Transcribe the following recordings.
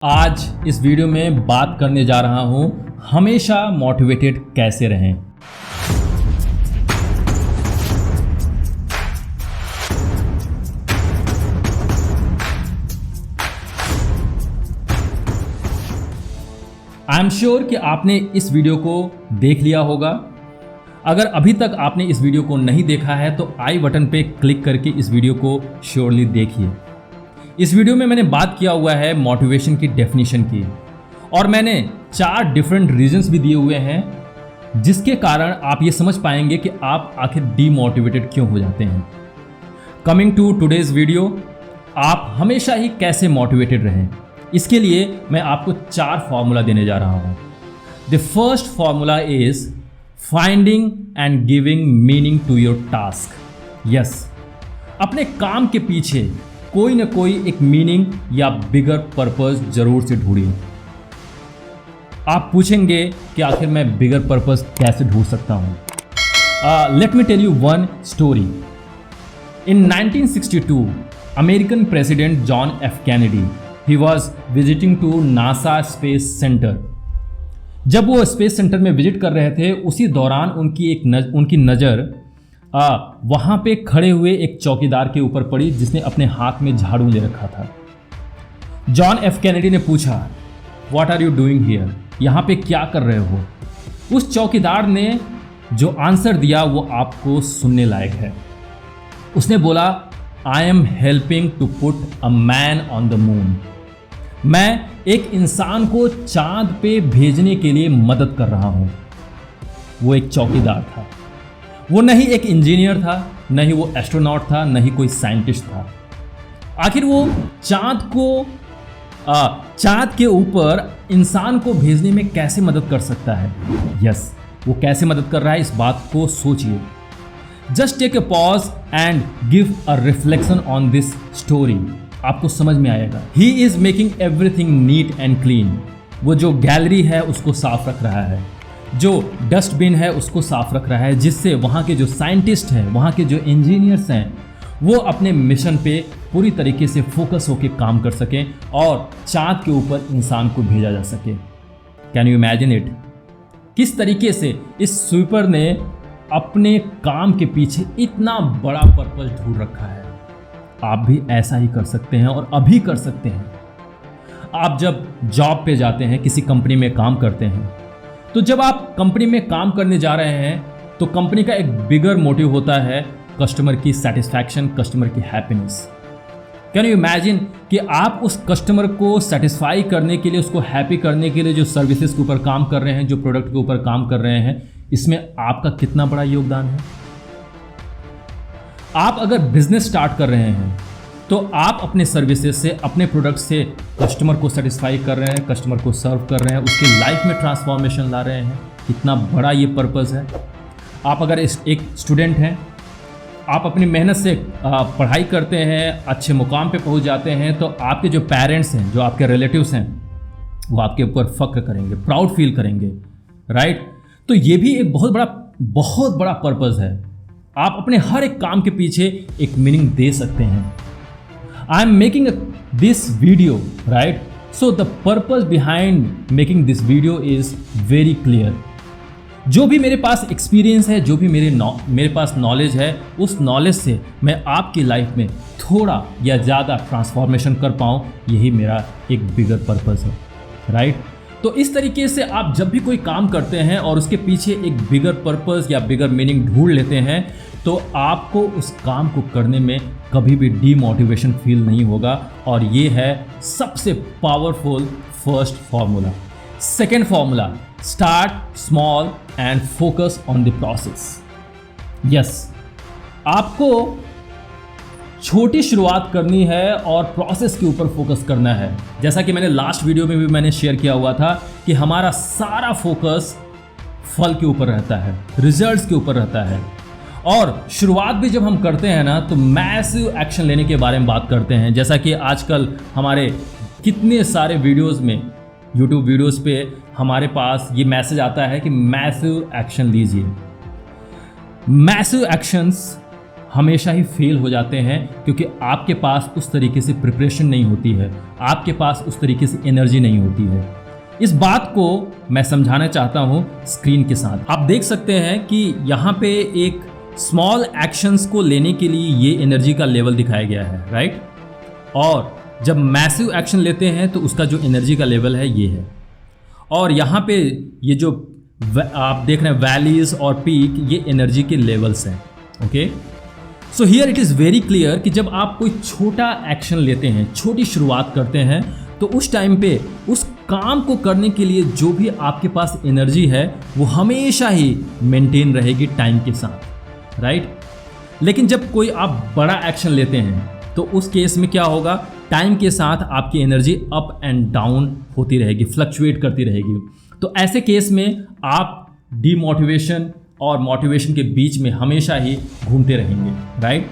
आज इस वीडियो में बात करने जा रहा हूं हमेशा मोटिवेटेड कैसे रहें। आई एम श्योर कि आपने इस वीडियो को देख लिया होगा। अगर अभी तक आपने इस वीडियो को नहीं देखा है तो आई बटन पे क्लिक करके इस वीडियो को श्योरली देखिए। इस वीडियो में मैंने बात किया हुआ है मोटिवेशन की डेफिनेशन की, और मैंने 4 डिफरेंट रीजंस भी दिए हुए हैं जिसके कारण आप ये समझ पाएंगे कि आप आखिर डीमोटिवेटेड क्यों हो जाते हैं। कमिंग टू टुडेज वीडियो, आप हमेशा ही कैसे मोटिवेटेड रहें, इसके लिए मैं आपको 4 फॉर्मूला देने जा रहा हूँ। The first formula is finding and giving meaning to your task. Yes, अपने काम के पीछे कोई ना कोई एक मीनिंग या बिगर पर्पस जरूर से ढूंढिए। आप पूछेंगे कि आखिर मैं बिगर पर्पस कैसे ढूंढ सकता हूं। Let me tell you one story. In 1962 American president John F Kennedy he was visiting to NASA space centre. जब वो स्पेस सेंटर में विजिट कर रहे थे, उसी दौरान उनकी नज़र वहाँ पे खड़े हुए एक चौकीदार के ऊपर पड़ी जिसने अपने हाथ में झाड़ू ले रखा था। जॉन एफ कैनेडी ने पूछा, what are you doing here, यहाँ पे क्या कर रहे हो। उस चौकीदार ने जो आंसर दिया वो आपको सुनने लायक है। उसने बोला, I am helping to put a man on the moon. मैं एक इंसान को चांद पे भेजने के लिए मदद कर रहा हूँ। वो एक चौकीदार था, वो नहीं एक इंजीनियर था, न ही वो एस्ट्रोनॉट था, न ही कोई साइंटिस्ट था। आखिर वो चांद के ऊपर इंसान को भेजने में कैसे मदद कर सकता है। यस, वो कैसे मदद कर रहा है, इस बात को सोचिए। Just take a pause and give a reflection on this story, आपको समझ में आएगा। He is making everything neat and clean. वो जो गैलरी है उसको साफ रख रहा है, जो डस्टबिन है उसको साफ रख रहा है, जिससे वहाँ के जो साइंटिस्ट हैं, वहाँ के जो इंजीनियर्स हैं, वो अपने मिशन पे पूरी तरीके से फोकस होकर काम कर सकें और चांद के ऊपर इंसान को भेजा जा सके। कैन यू इमेजिन इट, किस तरीके से इस स्वीपर ने अपने काम के पीछे इतना बड़ा पर्पस ढूंढ रखा है। आप भी ऐसा ही कर सकते हैं और अभी कर सकते हैं। आप जब जॉब पे जाते हैं, किसी कंपनी में काम करते हैं, तो जब आप कंपनी में काम करने जा रहे हैं तो कंपनी का एक बिगर मोटिव होता है कस्टमर की सेटिस्फैक्शन, कस्टमर की हैप्पीनेस। कैन यू इमेजिन कि आप उस कस्टमर को सेटिस्फाई करने के लिए, उसको हैप्पी करने के लिए जो सर्विसेज के ऊपर काम कर रहे हैं, जो प्रोडक्ट के ऊपर काम कर रहे हैं, इसमें आपका कितना बड़ा योगदान है। आप अगर बिजनेस स्टार्ट कर रहे हैं तो आप अपने सर्विसेज से, अपने प्रोडक्ट से कस्टमर को सेटिस्फाई कर रहे हैं, कस्टमर को सर्व कर रहे हैं, उसकी लाइफ में ट्रांसफॉर्मेशन ला रहे हैं। कितना बड़ा ये पर्पस है। आप अगर एक स्टूडेंट हैं, आप अपनी मेहनत से पढ़ाई करते हैं, अच्छे मुकाम पे पहुंच जाते हैं, तो आपके जो पेरेंट्स हैं, जो आपके रिलेटिव्स हैं, वो आपके ऊपर फख्र करेंगे, प्राउड फील करेंगे, राइट। तो ये भी एक बहुत बड़ा पर्पस है। आप अपने हर एक काम के पीछे एक मीनिंग दे सकते हैं। I am making this video, right? So the purpose behind making this video is very clear. जो भी मेरे पास एक्सपीरियंस है, जो भी मेरे पास नॉलेज है, उस नॉलेज से मैं आपकी लाइफ में थोड़ा या ज़्यादा ट्रांसफॉर्मेशन कर पाऊँ, यही मेरा एक बिगर पर्पस है, राइट। तो इस तरीके से आप जब भी कोई काम करते हैं और उसके पीछे एक बिगर पर्पस या बिगर मीनिंग ढूंढ लेते हैं, तो आपको उस काम को करने में कभी भी डीमोटिवेशन फील नहीं होगा। और ये है सबसे powerful first formula. Second formula, start small and focus on the process. Yes, आपको छोटी शुरुआत करनी है और प्रोसेस के ऊपर फोकस करना है। जैसा कि मैंने लास्ट वीडियो में भी मैंने शेयर किया हुआ था कि हमारा सारा फोकस फल के ऊपर रहता है, रिजल्ट्स के ऊपर रहता है। और शुरुआत भी जब हम करते हैं ना, तो मैसिव एक्शन लेने के बारे में बात करते हैं। जैसा कि आजकल हमारे कितने सारे वीडियोस में, यूट्यूब वीडियोस पे हमारे पास ये मैसेज आता है कि मैसिव एक्शन लीजिए। मैसिव एक्शंस हमेशा ही फेल हो जाते हैं क्योंकि आपके पास उस तरीके से प्रिपरेशन नहीं होती है, आपके पास उस तरीके से एनर्जी नहीं होती है। इस बात को मैं समझाना चाहता हूँ स्क्रीन के साथ। आप देख सकते हैं कि यहाँ पे एक स्मॉल एक्शंस को लेने के लिए ये एनर्जी का लेवल दिखाया गया है, राइट। और जब मैसिव एक्शन लेते हैं तो उसका जो एनर्जी का लेवल है ये है। और यहाँ पे ये जो आप देख रहे हैं वैलीज और पीक, ये एनर्जी के लेवल्स हैं। Okay, so here it is very clear कि जब आप कोई छोटा एक्शन लेते हैं, छोटी शुरुआत करते हैं, तो उस टाइम पे उस काम को करने के लिए जो भी आपके पास एनर्जी है वो हमेशा ही मेंटेन रहेगी टाइम के साथ, राइट। लेकिन जब कोई आप बड़ा एक्शन लेते हैं तो उस केस में क्या होगा, टाइम के साथ आपकी एनर्जी अप एंड डाउन होती रहेगी, फ्लक्चुएट करती रहेगी। तो ऐसे केस में आप डीमोटिवेशन और मोटिवेशन के बीच में हमेशा ही घूमते रहेंगे, राइट।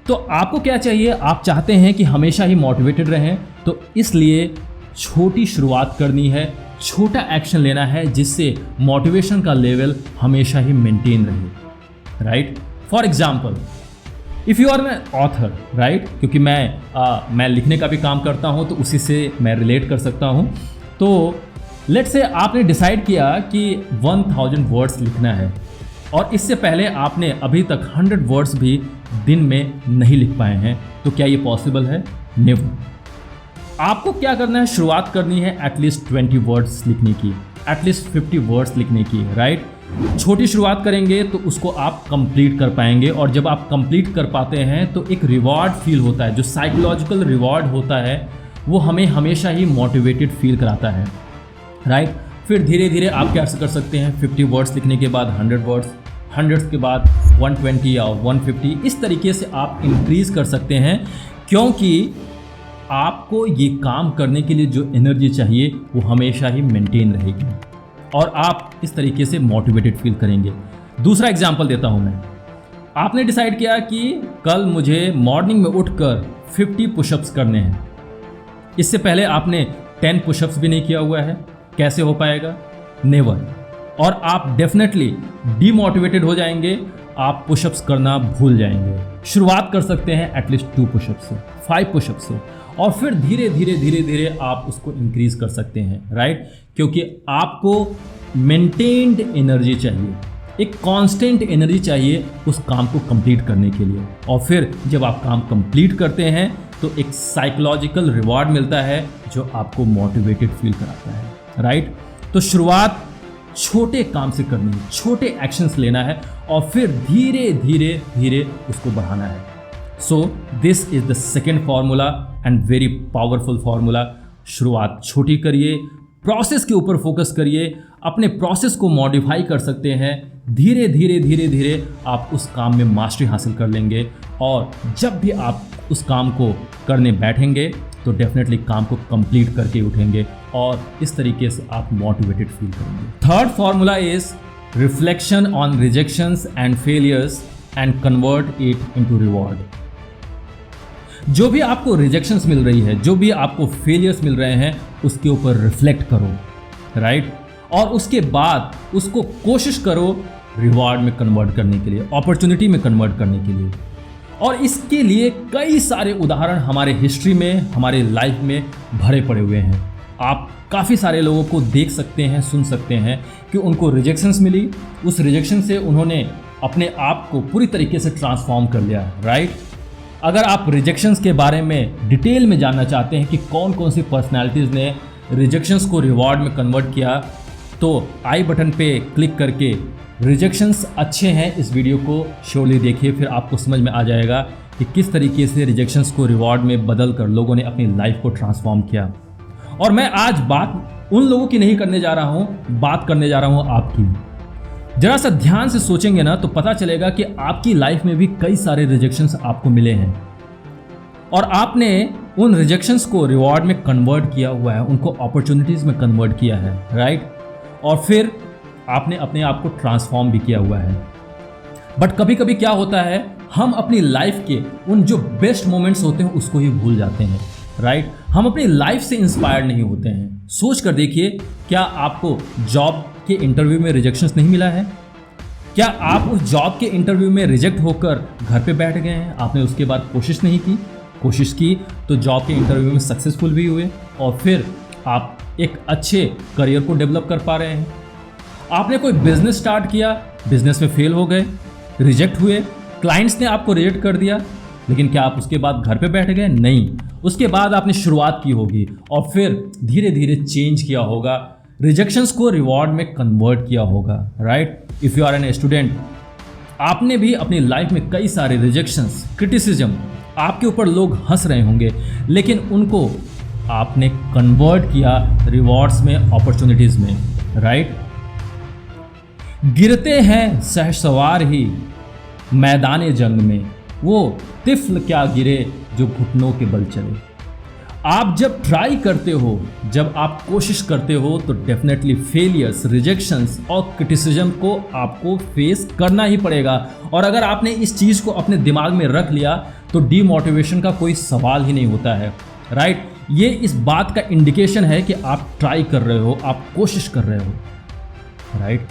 तो आपको क्या चाहिए, आप चाहते हैं कि हमेशा ही मोटिवेटेड रहें, तो इसलिए छोटी शुरुआत करनी है, छोटा एक्शन लेना है जिससे मोटिवेशन का लेवल हमेशा ही मेंटेन रहे, right. For example, if you are an author, right, क्योंकि मैं लिखने का भी काम करता हूँ तो उसी से मैं रिलेट कर सकता हूँ। तो लेट्स से आपने डिसाइड किया कि 1000 वर्ड्स लिखना है और इससे पहले आपने अभी तक 100 वर्ड्स भी दिन में नहीं लिख पाए हैं, तो क्या ये पॉसिबल है? नेवर। आपको क्या करना है, शुरुआत करनी है एटलीस्ट 20 वर्ड्स लिखने की, एटलीस्ट 50 वर्ड्स लिखने की, राइट। छोटी शुरुआत करेंगे तो उसको आप कंप्लीट कर पाएंगे, और जब आप कंप्लीट कर पाते हैं तो एक रिवॉर्ड फील होता है, जो साइकोलॉजिकल रिवॉर्ड होता है वो हमें हमेशा ही मोटिवेटेड फील कराता है, राइट। फिर धीरे धीरे आप क्या कर सकते हैं, 50 वर्ड्स लिखने के बाद 100 वर्ड्स, 100 के बाद 120 या 150, इस तरीके से आप इंक्रीज कर सकते हैं, क्योंकि आपको ये काम करने के लिए जो एनर्जी चाहिए वो हमेशा ही मेंटेन रहेगी और आप इस तरीके से मोटिवेटेड फील करेंगे। दूसरा एग्जांपल देता हूं मैं। आपने डिसाइड किया कि कल मुझे मॉर्निंग में उठकर 50 पुशअप्स करने हैं। इससे पहले आपने 10 पुशअप्स भी नहीं किया हुआ है, कैसे हो पाएगा? नेवर। और आप डेफिनेटली डीमोटिवेटेड हो जाएंगे, आप पुशअप्स करना भूल जाएंगे। शुरुआत कर सकते हैं एटलीस्ट 2 पुशअप्स से, 5 पुशअप्स से, और फिर धीरे धीरे धीरे धीरे आप उसको इंक्रीज कर सकते हैं, राइट। क्योंकि आपको मेंटेन्ड एनर्जी चाहिए, एक कांस्टेंट एनर्जी चाहिए उस काम को कंप्लीट करने के लिए। और फिर जब आप काम कंप्लीट करते हैं तो एक साइकोलॉजिकल रिवॉर्ड मिलता है जो आपको मोटिवेटेड फील कराता है, राइट। तो शुरुआत छोटे काम से करनी है, छोटे एक्शंस लेना है और फिर धीरे धीरे धीरे उसको बढ़ाना है। So this is the second formula and very powerful formula. शुरुआत छोटी करिए, प्रोसेस के ऊपर फोकस करिए, अपने प्रोसेस को मॉडिफाई कर सकते हैं, धीरे धीरे धीरे धीरे आप उस काम में मास्टरी हासिल कर लेंगे, और जब भी आप उस काम को करने बैठेंगे तो डेफिनेटली काम को कंप्लीट करके उठेंगे और इस तरीके से आप मोटिवेटेड फील करेंगे। Third formula is reflection on rejections and failures and convert it into reward. जो भी आपको रिजेक्शंस मिल रही है, जो भी आपको फेलियर्स मिल रहे हैं, उसके ऊपर रिफ्लेक्ट करो, राइट। और उसके बाद उसको कोशिश करो रिवॉर्ड में कन्वर्ट करने के लिए, अपॉर्चुनिटी में कन्वर्ट करने के लिए। और इसके लिए कई सारे उदाहरण हमारे हिस्ट्री में, हमारे लाइफ में भरे पड़े हुए हैं। आप काफ़ी सारे लोगों को देख सकते हैं, सुन सकते हैं कि उनको रिजेक्शंस मिली, उस रिजेक्शन से उन्होंने अपने आप को पूरी तरीके से ट्रांसफॉर्म कर लिया, राइट। अगर आप रिजेक्शंस के बारे में डिटेल में जानना चाहते हैं कि कौन कौन सी पर्सनैलिटीज़ ने रिजेक्शंस को रिवॉर्ड में कन्वर्ट किया, तो आई बटन पे क्लिक करके रिजेक्शंस अच्छे हैं इस वीडियो को श्योरली देखिए, फिर आपको समझ में आ जाएगा कि किस तरीके से रिजेक्शंस को रिवॉर्ड में बदल कर लोगों ने अपनी लाइफ को ट्रांसफॉर्म किया। और मैं आज बात उन लोगों की नहीं करने जा रहा हूँ, बात करने जा रहा हूँ आपकी। जरा सा ध्यान से सोचेंगे ना तो पता चलेगा कि आपकी लाइफ में भी कई सारे रिजेक्शंस आपको मिले हैं और आपने उन रिजेक्शंस को रिवॉर्ड में कन्वर्ट किया हुआ है, उनको अपॉर्चुनिटीज़ में कन्वर्ट किया है, राइट। और फिर आपने अपने आप को ट्रांसफॉर्म भी किया हुआ है। बट कभी कभी क्या होता है, हम अपनी लाइफ के उन जो बेस्ट मोमेंट्स होते हैं उसको ही भूल जाते हैं, राइट। हम अपनी लाइफ से इंस्पायर्ड नहीं होते हैं। सोच कर देखिए, क्या आपको जॉब के इंटरव्यू में रिजेक्शंस नहीं मिला है? क्या आप उस जॉब के इंटरव्यू में रिजेक्ट होकर घर पे बैठ गए हैं, आपने उसके बाद कोशिश नहीं की? कोशिश की तो जॉब के इंटरव्यू में सक्सेसफुल भी हुए और फिर आप एक अच्छे करियर को डेवलप कर पा रहे हैं। आपने कोई बिजनेस स्टार्ट किया, बिजनेस में फेल हो गए, रिजेक्ट हुए, क्लाइंट्स ने आपको रिजेक्ट कर दिया, लेकिन क्या आप उसके बाद घर पे बैठ गए? नहीं, उसके बाद आपने शुरुआत की होगी और फिर धीरे धीरे चेंज किया होगा, रिजेक्शंस को रिवॉर्ड में कन्वर्ट किया होगा, right? If you are an student, आपने भी अपनी लाइफ में कई सारे रिजेक्शंस, क्रिटिसिज्म, आपके ऊपर लोग हंस रहे होंगे, लेकिन उनको आपने कन्वर्ट किया रिवॉर्ड्स में, अपॉर्चुनिटीज़ में, राइट? गिरते हैं सहसवार ही मैदान जंग में, वो तिफल क्या गिरे जो घुटनों के बल चले। आप जब ट्राई करते हो, जब आप कोशिश करते हो तो डेफिनेटली फेलियर्स, रिजेक्शंस और क्रिटिसिज्म को आपको फेस करना ही पड़ेगा। और अगर आपने इस चीज़ को अपने दिमाग में रख लिया तो डीमोटिवेशन का कोई सवाल ही नहीं होता है, राइट? ये इस बात का इंडिकेशन है कि आप ट्राई कर रहे हो, आप कोशिश कर रहे हो, राइट?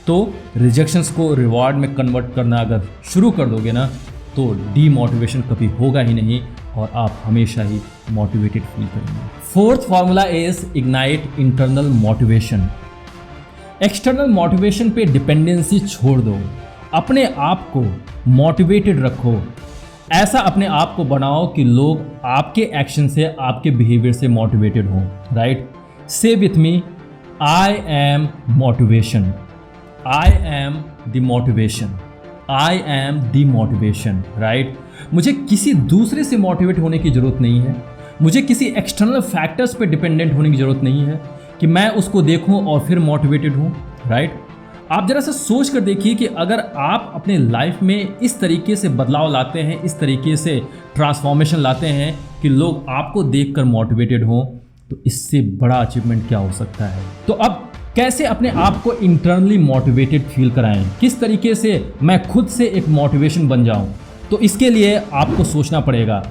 तो रिजेक्शंस को रिवॉर्ड में कन्वर्ट करना अगर शुरू कर दोगे ना तो डीमोटिवेशन कभी होगा ही नहीं और आप हमेशा ही मोटिवेटेड फील करेंगे। Fourth formula is ignite internal motivation. External motivation पे डिपेंडेंसी छोड़ दो, अपने आप को मोटिवेटेड रखो। ऐसा अपने आप को बनाओ कि लोग आपके एक्शन से, आपके बिहेवियर से मोटिवेटेड हों, राइट? से with me, I am motivation, I am the motivation, I am the motivation, right? मुझे किसी दूसरे से मोटिवेट होने की ज़रूरत नहीं है, मुझे किसी एक्सटर्नल फैक्टर्स पे डिपेंडेंट होने की ज़रूरत नहीं है कि मैं उसको देखूं और फिर मोटिवेटेड हूं, राइट? आप ज़रा सा सोच कर देखिए कि अगर आप अपने लाइफ में इस तरीके से बदलाव लाते हैं, इस तरीके से ट्रांसफॉर्मेशन लाते हैं कि लोग आपको देखकर मोटिवेटेड हों, तो इससे बड़ा अचीवमेंट क्या हो सकता है? तो अब कैसे अपने आप को इंटरनली मोटिवेटेड फील कराएं, किस तरीके से मैं खुद से एक मोटिवेशन बन जाऊं? तो इसके लिए आपको सोचना पड़ेगा,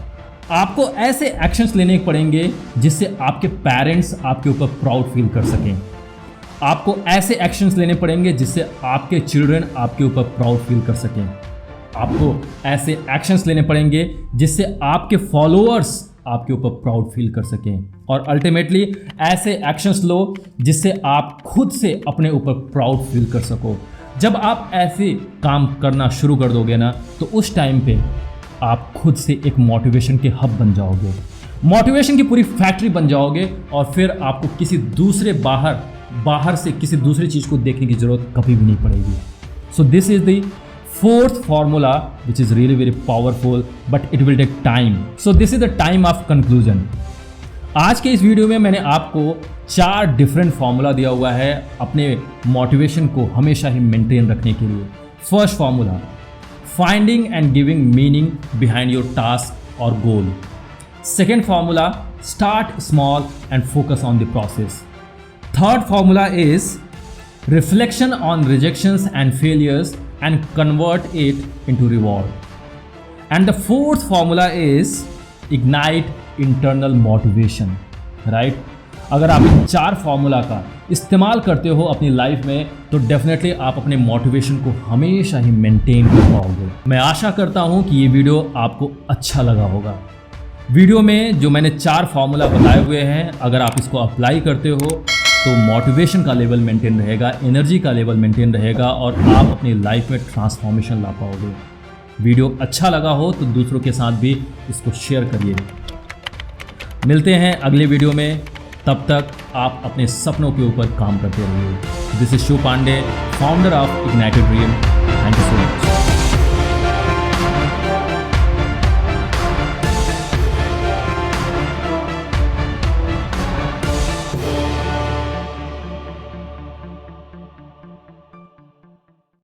आपको ऐसे एक्शंस लेने पड़ेंगे जिससे आपके पेरेंट्स आपके ऊपर प्राउड फील कर सकें। आपको ऐसे एक्शंस लेने पड़ेंगे जिससे आपके चिल्ड्रन आपके ऊपर प्राउड फील कर सकें। आपको ऐसे एक्शंस लेने पड़ेंगे जिससे आपके फॉलोअर्स आपके ऊपर प्राउड फील कर सकें और अल्टीमेटली ऐसे एक्शंस लो जिससे आप खुद से अपने ऊपर प्राउड फील कर सको। जब आप ऐसे काम करना शुरू कर दोगे ना तो उस टाइम पे आप खुद से एक मोटिवेशन के हब बन जाओगे, मोटिवेशन की पूरी फैक्ट्री बन जाओगे और फिर आपको किसी दूसरे बाहर से किसी दूसरी चीज़ को देखने की ज़रूरत कभी भी नहीं पड़ेगी। So this is the fourth formula which is really very powerful but it will take time. So this is the time of conclusion. आज के इस वीडियो में मैंने आपको 4 डिफरेंट फार्मूला दिया हुआ है अपने मोटिवेशन को हमेशा ही मेंटेन रखने के लिए। First formula, finding and giving meaning behind your task और goal. Second formula, start small and focus on the process. Third formula is reflection on rejections and failures and convert it into reward. And the fourth formula is ignite internal motivation, right? अगर आप इन 4 formula का इस्तेमाल करते हो अपनी life में तो definitely आप अपने मोटिवेशन को हमेशा ही मेंटेन कर पाओगे। मैं आशा करता हूँ कि ये वीडियो आपको अच्छा लगा होगा। वीडियो में जो मैंने 4 फार्मूला बताए हुए हैं, अगर आप इसको अप्लाई करते हो तो मोटिवेशन का लेवल मेंटेन रहेगा, एनर्जी का लेवल मेंटेन रहेगा और आप अपनी लाइफ में ट्रांसफॉर्मेशन ला पाओगे। वीडियो अच्छा लगा हो तो दूसरों के साथ भी इसको शेयर करिए। मिलते हैं अगले वीडियो में, तब तक आप अपने सपनों के ऊपर काम करते रहिए। This is Shiv Pandey, founder of Ignited Dream. Thank you so much.